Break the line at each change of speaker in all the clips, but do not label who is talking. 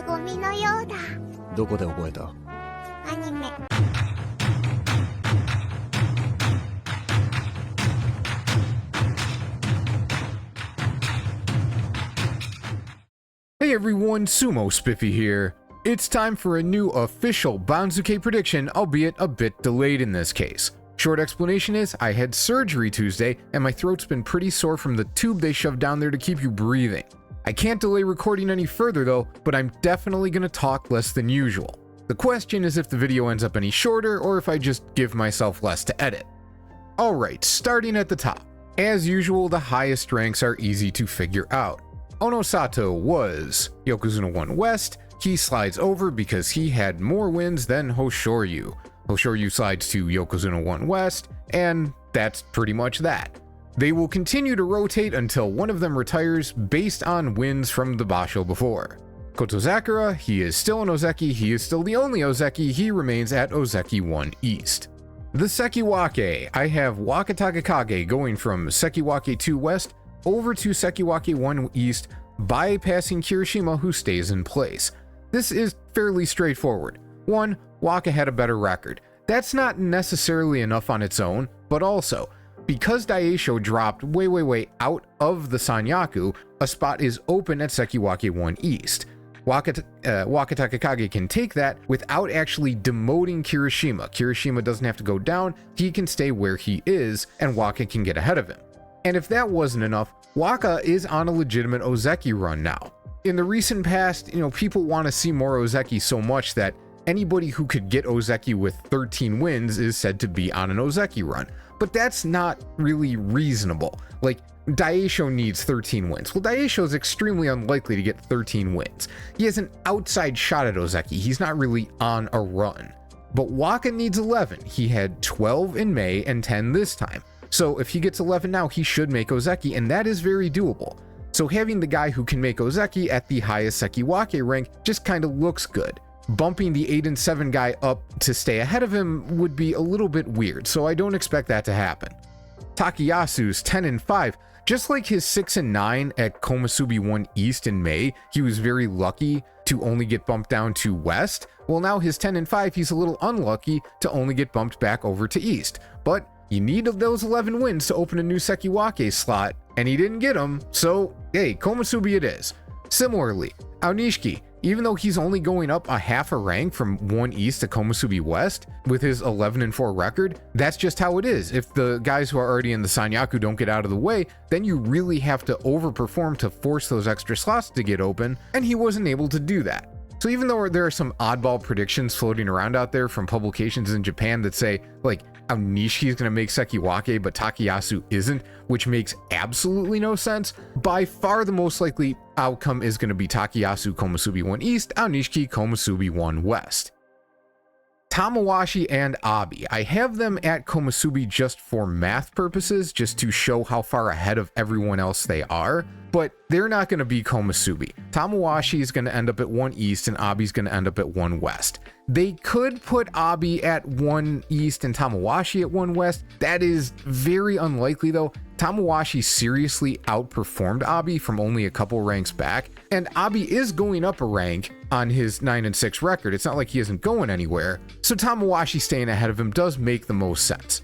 ゴミのようだ。
どこで覚えた？
アニメ。
Hey everyone, Sumo Spiffy here. It's time for a new official Banzuke prediction, albeit a bit delayed in this case. Short explanation is, I had surgery Tuesday, and my throat's been pretty sore from the tube they shoved down there to keep you breathing. I can't delay recording any further though, but I'm definitely gonna talk less than usual. The question is if the video ends up any shorter, or if I just give myself less to edit. Alright, starting at the top. As usual, the highest ranks are easy to figure out. Onosato was Yokozuna 1 West. He slides over because he had more wins than Hoshoryu. Hoshoryu slides to Yokozuna 1 West, and that's pretty much that. They will continue to rotate until one of them retires based on wins from the Basho before. Kotozakura, he is still an Ozeki, he is still the only Ozeki, he remains at Ozeki 1 East. The Sekiwake, I have Wakatakakage going from Sekiwake 2 West over to Sekiwake 1 East, bypassing Kirishima, who stays in place. This is fairly straightforward. 1. Waka had a better record. That's not necessarily enough on its own, but also, because Daisho dropped way out of the Sanyaku, a spot is open at Sekiwake 1 East. Wakatakakage can take that without actually demoting Kirishima. Kirishima doesn't have to go down, he can stay where he is, and Waka can get ahead of him. And if that wasn't enough, Waka is on a legitimate Ozeki run now. In the recent past, people want to see more Ozeki so much that anybody who could get Ozeki with 13 wins is said to be on an Ozeki run. But that's not really reasonable. Like, Daisho needs 13 wins. Well, Daisho is extremely unlikely to get 13 wins. He has an outside shot at Ozeki. He's not really on a run. But Waka needs 11. He had 12 in May and 10 this time. So if he gets 11 now, he should make Ozeki, and that is very doable. So having the guy who can make Ozeki at the highest Sekiwake rank just kind of looks good. Bumping the 8 and 7 guy up to stay ahead of him would be a little bit weird, so I don't expect that to happen. Takayasu's 10 and 5, just like his 6 and 9 at Komusubi 1 East in May, he was very lucky to only get bumped down to West. Well, now his 10 and 5, he's a little unlucky to only get bumped back over to East. But you need those 11 wins to open a new Sekiwake slot, and he didn't get them, so hey, Komusubi it is. Similarly, Aonishiki, even though he's only going up a half a rank from 1 East to Komusubi West with his 11 and 4 record, that's just how it is. If the guys who are already in the Sanyaku don't get out of the way, then you really have to overperform to force those extra slots to get open, and he wasn't able to do that. So even though there are some oddball predictions floating around out there from publications in Japan that say, like, Aonishiki is going to make Sekiwake, but Takayasu isn't, which makes absolutely no sense, by far the most likely outcome is going to be Takayasu Komusubi 1 East, Aonishiki Komusubi 1 West. Tamawashi and Abi, I have them at Komusubi just for math purposes, just to show how far ahead of everyone else they are, but they're not going to be Komusubi. Tamawashi is going to end up at 1 East and Abi's going to end up at 1 West. They could put Abi at 1 East and Tamawashi at 1 West. That is very unlikely though. Tamawashi seriously outperformed Abi from only a couple ranks back, and Abi is going up a rank on his 9 and 6 record. It's not like he isn't going anywhere, so Tamawashi staying ahead of him does make the most sense.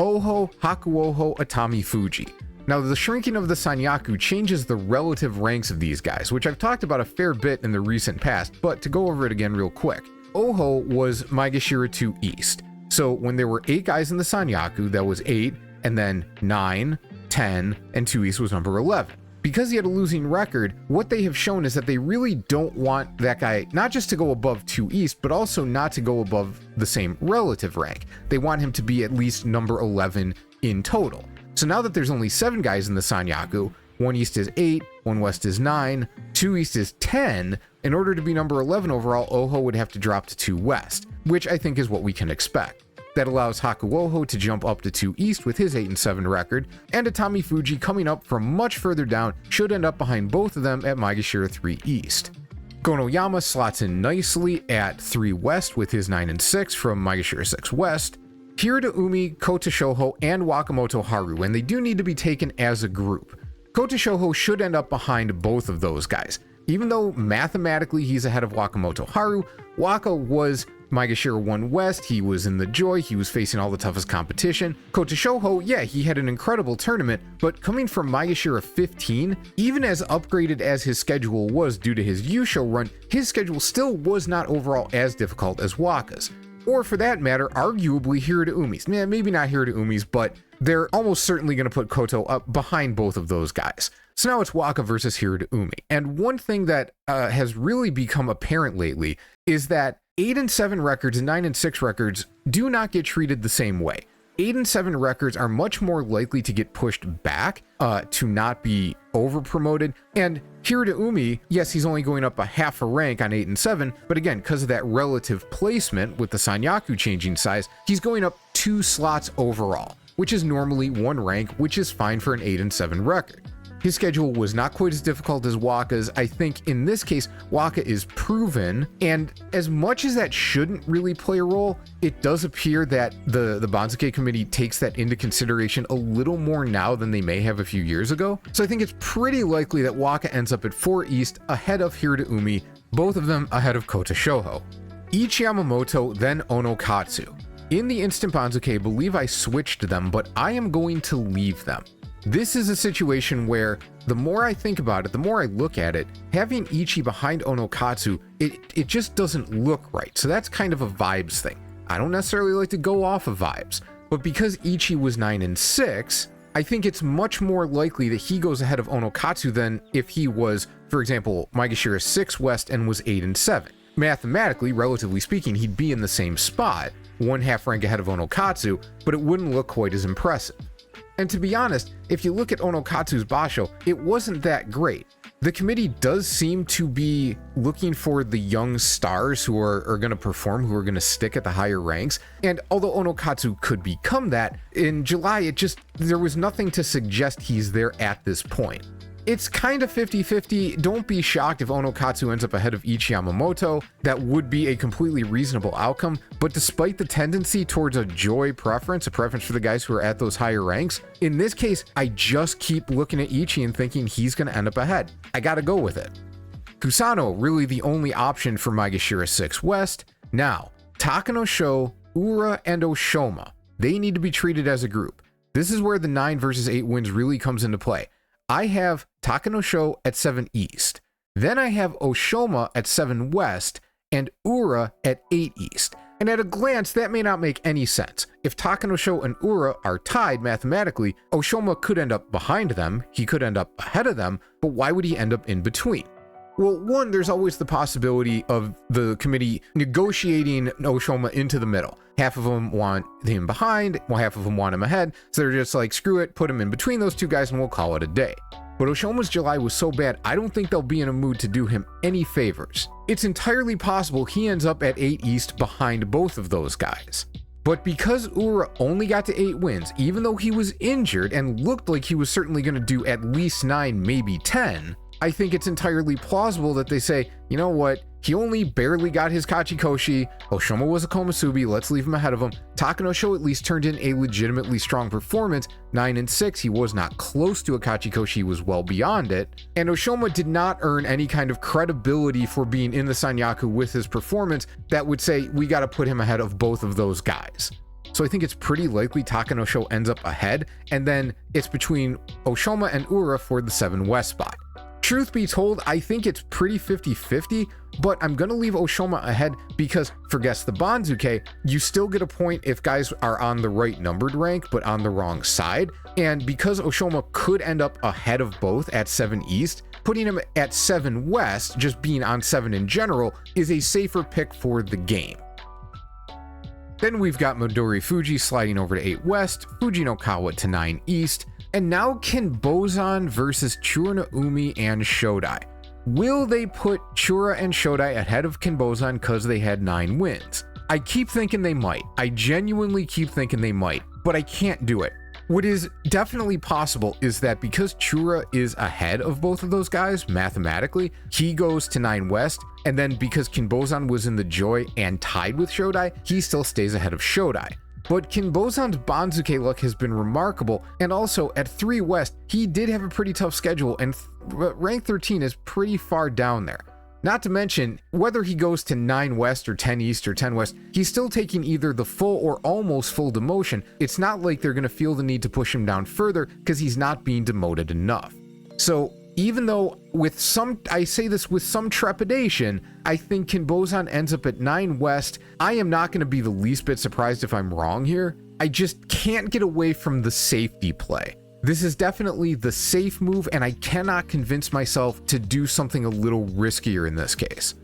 Oho, Hakuoho, Atami, Fuji. Now, the shrinking of the Sanyaku changes the relative ranks of these guys, which I've talked about a fair bit in the recent past, but to go over it again real quick. Oho was Maegashira 2 East. So when there were 8 guys in the Sanyaku, that was 8, and then 9, 10, and 2 East was number 11. Because he had a losing record, what they have shown is that they really don't want that guy not just to go above 2 East, but also not to go above the same relative rank. They want him to be at least number 11 in total. So now that there's only 7 guys in the Sanyaku, 1 East is 8, 1 West is 9, 2 East is 10, in order to be number 11 overall, Oho would have to drop to 2 West, which I think is what we can expect. That allows Hakuoho to jump up to 2 East with his 8 and 7 record, and Atami Fuji coming up from much further down should end up behind both of them at Maegashira 3 East. Konoyama slots in nicely at 3 West with his 9 and 6 from Maegashira 6 West. Hirata Umi, Kota Shoho, and Wakamoto Haru, and they do need to be taken as a group. Kota Shoho should end up behind both of those guys. Even though mathematically he's ahead of Wakamoto Haru, Waka was Maegashira 1 West, he was in the Joy, he was facing all the toughest competition. Kota Shoho, yeah, he had an incredible tournament, but coming from Maegashira 15, even as upgraded as his schedule was due to his Yusho run, his schedule still was not overall as difficult as Waka's. Or for that matter, arguably Hirudaumi's. Maybe not Hirudaumi's, but they're almost certainly going to put Koto up behind both of those guys. So now it's Waka versus Hirudaumi. And one thing that has really become apparent lately is that 8-7 records and 9-6 records do not get treated the same way. 8-7 records are much more likely to get pushed back, to not be over promoted. And Hirudaumi, yes, he's only going up a half a rank on 8-7, but again, because of that relative placement with the Sanyaku changing size, he's going up 2 slots overall, which is normally 1 rank, which is fine for an 8-7 record. His schedule was not quite as difficult as Waka's. I think in this case, Waka is proven, and as much as that shouldn't really play a role, it does appear that the Banzuke committee takes that into consideration a little more now than they may have a few years ago. So I think it's pretty likely that Waka ends up at 4 East ahead of Hirudaumi, both of them ahead of Kota Shoho. Ichi Yamamoto, then Onokatsu. In the Instant Banzuke, I believe I switched them, but I am going to leave them. This is a situation where the more I think about it, the more I look at it, having Ichi behind Onokatsu, it just doesn't look right. So that's kind of a vibes thing. I don't necessarily like to go off of vibes, but because Ichi was 9-6, I think it's much more likely that he goes ahead of Onokatsu than if he was, for example, Maegashira 6 West and was 8-7. Mathematically, relatively speaking, he'd be in the same spot, 1 half rank ahead of Onokatsu, but it wouldn't look quite as impressive. And to be honest, if you look at Onokatsu's basho, it wasn't that great. The committee does seem to be looking for the young stars who are going to perform, who are going to stick at the higher ranks. And although Onokatsu could become that, in July, there was nothing to suggest he's there at this point. It's kind of 50-50. Don't be shocked if Onokatsu ends up ahead of Ichi Yamamoto. That would be a completely reasonable outcome. But despite the tendency towards a joy preference, a preference for the guys who are at those higher ranks, in this case, I just keep looking at Ichi and thinking he's going to end up ahead. I got to go with it. Kusano, really the only option for Maegashira 6 West. Now, Takanosho, Ura, and Oshoma, they need to be treated as a group. This is where the 9 versus 8 wins really comes into play. I have Takanosho at 7 East. Then I have Oshoma at 7 West and Ura at 8 East. And at a glance, that may not make any sense. If Takanosho and Ura are tied mathematically, Oshoma could end up behind them, he could end up ahead of them, but why would he end up in between? Well, one, there's always the possibility of the committee negotiating Oshoma into the middle. Half of them want him behind, while half of them want him ahead, so they're just like, screw it, put him in between those two guys and we'll call it a day. But Oshoma's July was so bad, I don't think they'll be in a mood to do him any favors. It's entirely possible he ends up at 8 East behind both of those guys. But because Ura only got to 8 wins, even though he was injured and looked like he was certainly going to do at least 9, maybe 10, I think it's entirely plausible that they say, you know what, he only barely got his Kachikoshi, Oshoma was a Komusubi, let's leave him ahead of him. Takanosho at least turned in a legitimately strong performance, 9-6, he was not close to a Kachikoshi, he was well beyond it, and Oshoma did not earn any kind of credibility for being in the Sanyaku with his performance that would say, we gotta put him ahead of both of those guys. So I think it's pretty likely Takanosho ends up ahead, and then it's between Oshoma and Ura for the 7 West spot. Truth be told, I think it's pretty 50-50, but I'm going to leave Oshoma ahead because for Guess the Banzuke, you still get a point if guys are on the right numbered rank, but on the wrong side. And because Oshoma could end up ahead of both at 7 East, putting him at 7 West, just being on 7 in general, is a safer pick for the game. Then we've got Midori Fuji sliding over to 8 West, Fujinokawa to 9 East, and now Kinbozan versus Chura and Shodai. Will they put Chura and Shodai ahead of Kinbozan because they had 9 wins? I keep thinking they might. I genuinely keep thinking they might, but I can't do it. What is definitely possible is that because Chura is ahead of both of those guys mathematically, he goes to 9 West, and then because Kinbozan was in the Joy and tied with Shodai, he still stays ahead of Shodai. but Kinbozan's Banzuke luck has been remarkable, and also at 3 West, he did have a pretty tough schedule, and rank 13 is pretty far down there. Not to mention, whether he goes to 9 West or 10 East or 10 West, he's still taking either the full or almost full demotion. It's not like they're going to feel the need to push him down further because he's not being demoted enough. So even though I say this with some trepidation, I think Kinbozan ends up at 9 West. I am not going to be the least bit surprised if I'm wrong here. I just can't get away from the safety play. This is definitely the safe move, and I cannot convince myself to do something a little riskier in this case.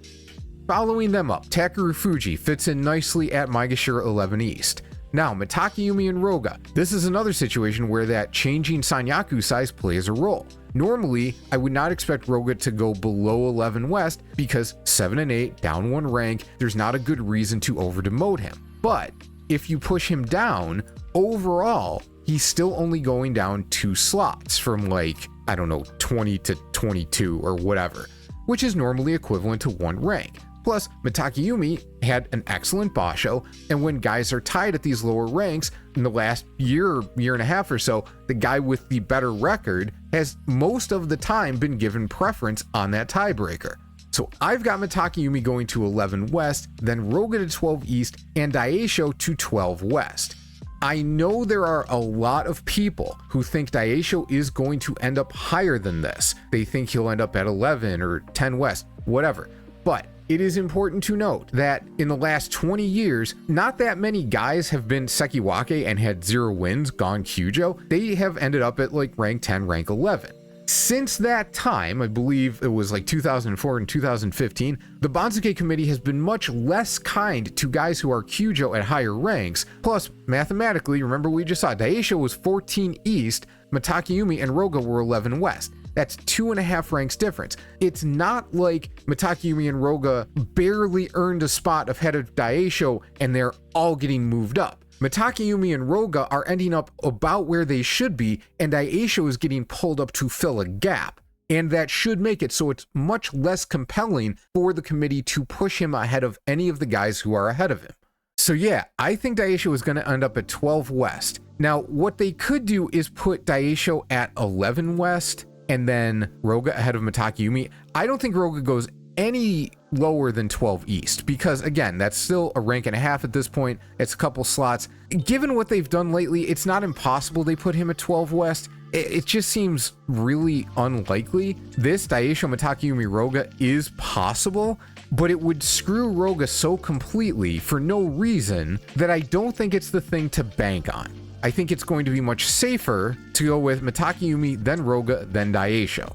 Following them up, Takeru Fuji fits in nicely at Maegashira 11 East. Now, Mitakeumi and Roga. This is another situation where that changing Sanyaku size plays a role. Normally, I would not expect Roga to go below 11 West because 7 and 8, down 1 rank, there's not a good reason to over-demote him. But if you push him down, overall, he's still only going down 2 slots from like, I don't know, 20 to 22 or whatever, which is normally equivalent to 1 rank. Plus, Mitakeumi had an excellent basho, and when guys are tied at these lower ranks, in the last year and a half or so, the guy with the better record has most of the time been given preference on that tiebreaker. So I've got Mitakeumi going to 11 West, then Roga to 12 East, and Daisho to 12 West. I know there are a lot of people who think Daisho is going to end up higher than this. They think he'll end up at 11 or 10 West, whatever. But it is important to note that in the last 20 years, not that many guys have been Sekiwake and had 0 wins, gone Kyujo. They have ended up at like rank 10, rank 11. Since that time, I believe it was like 2004 and 2015, the Banzuke committee has been much less kind to guys who are Kyujo at higher ranks. Plus, mathematically, remember we just saw Daisho was 14 East, Mitakeumi and Roga were 11 West. That's 2.5 ranks difference. It's not like Mitakeumi and Roga barely earned a spot ahead of Daisho and they're all getting moved up. Mitakeumi and Roga are ending up about where they should be, and Daisho is getting pulled up to fill a gap. And that should make it so it's much less compelling for the committee to push him ahead of any of the guys who are ahead of him. So yeah, I think Daisho is going to end up at 12 West. Now, what they could do is put Daisho at 11 West, and then Roga ahead of Mitakeumi. I don't think Roga goes any lower than 12 East because, again, that's still a rank and a half at this point. It's a couple slots. Given what they've done lately, it's not impossible they put him at 12 West. It just seems really unlikely. This Daisho Mitakeumi Roga is possible, but it would screw Roga so completely for no reason that I don't think it's the thing to bank on. I think it's going to be much safer to go with Mitakeumi, then Roga, then Daisho.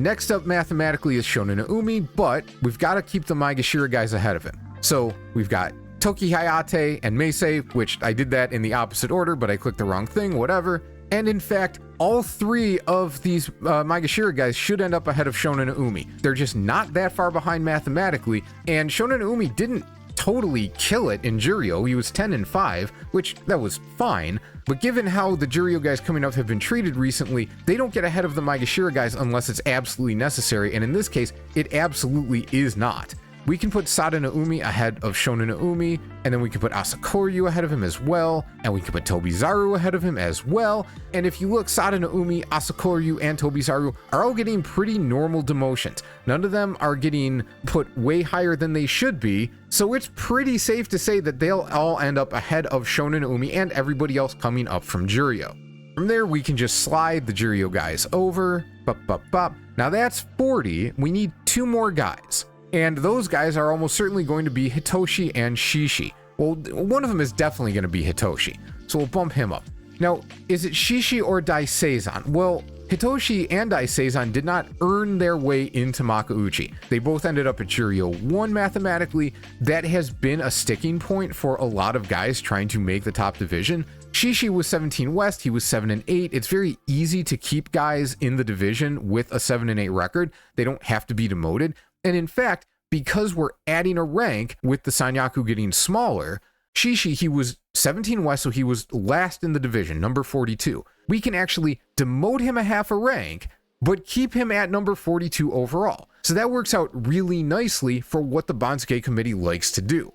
Next up mathematically is Shonen Umi, but we've got to keep the Maegashira guys ahead of him. So we've got Toki Hayate and Meisei, which I did that in the opposite order, but I clicked the wrong thing, whatever. And in fact, all 3 of these Maegashira guys should end up ahead of Shonen Umi. They're just not that far behind mathematically, and Shonen Umi didn't totally kill it in Juryo. He was 10 and 5, which that was fine. But given how the Juryo guys coming up have been treated recently, they don't get ahead of the Maegashira guys unless it's absolutely necessary. And in this case, it absolutely is not. We can put Sada no Umi ahead of Shonen no Umi, and then we can put Asakoryu ahead of him as well, and we can put Tobizaru ahead of him as well. And if you look, Sada no Umi, Asakoryu, and Tobizaru are all getting pretty normal demotions. None of them are getting put way higher than they should be, so it's pretty safe to say that they'll all end up ahead of Shonen no Umi and everybody else coming up from Juryo. From there, we can just slide the Juryo guys over. Bop, bop, bop. Now that's 40. We need 2 more guys. And those guys are almost certainly going to be Hitoshi and Shishi. Well, one of them is definitely going to be Hitoshi, so we'll bump him up. Now, is it Shishi or Daiseizan? Well, Hitoshi and Daiseizan did not earn their way into Makuuchi. They both ended up at Juryo 1 mathematically. That has been a sticking point for a lot of guys trying to make the top division. Shishi was 17 West, he was 7 and 8. It's very easy to keep guys in the division with a 7 and 8 record. They don't have to be demoted. And in fact, because we're adding a rank with the Sanyaku getting smaller, Shishi, he was 17 West, so he was last in the division, number 42. We can actually demote him a half a rank, but keep him at number 42 overall. So that works out really nicely for what the Banzuke committee likes to do.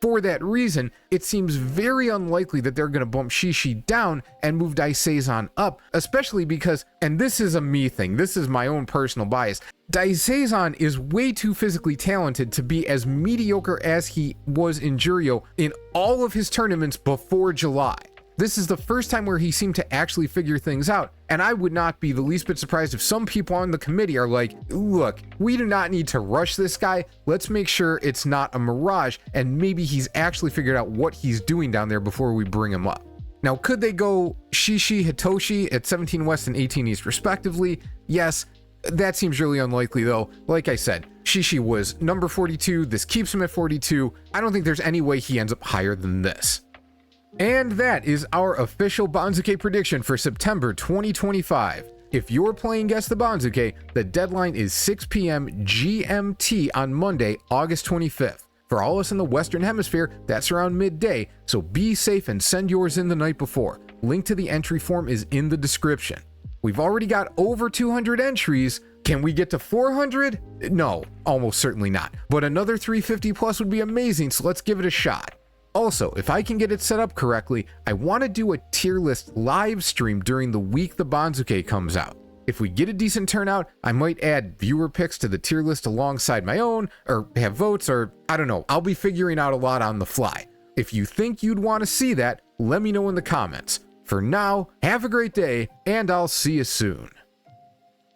For that reason, it seems very unlikely that they're going to bump Shishi down and move Daiseisan up, especially because, and this is a me thing, this is my own personal bias, Daiseisan is way too physically talented to be as mediocre as he was in Juryo in all of his tournaments before July. This is the first time where he seemed to actually figure things out, and I would not be the least bit surprised if some people on the committee are like, look, we do not need to rush this guy, let's make sure it's not a mirage, and maybe he's actually figured out what he's doing down there before we bring him up. Now, could they go Shishi, Hitoshi at 17 West and 18 East respectively? Yes, that seems really unlikely though. Like I said, Shishi was number 42, this keeps him at 42, I don't think there's any way he ends up higher than this. And that is our official Banzuke prediction for September 2025. If you're playing Guess the Banzuke, the deadline is 6 p.m. GMT on Monday, August 25th. For all us in the Western Hemisphere, that's around midday, so be safe and send yours in the night before. Link to the entry form is in the description. We've already got over 200 entries. Can we get to 400? No, almost certainly not. But another 350 plus would be amazing, so let's give it a shot. Also, if I can get it set up correctly, I want to do a tier list live stream during the week the Banzuke comes out. If we get a decent turnout, I might add viewer picks to the tier list alongside my own, or have votes, or I don't know, I'll be figuring out a lot on the fly. If you think you'd want to see that, let me know in the comments. For now, have a great day, and I'll see you soon.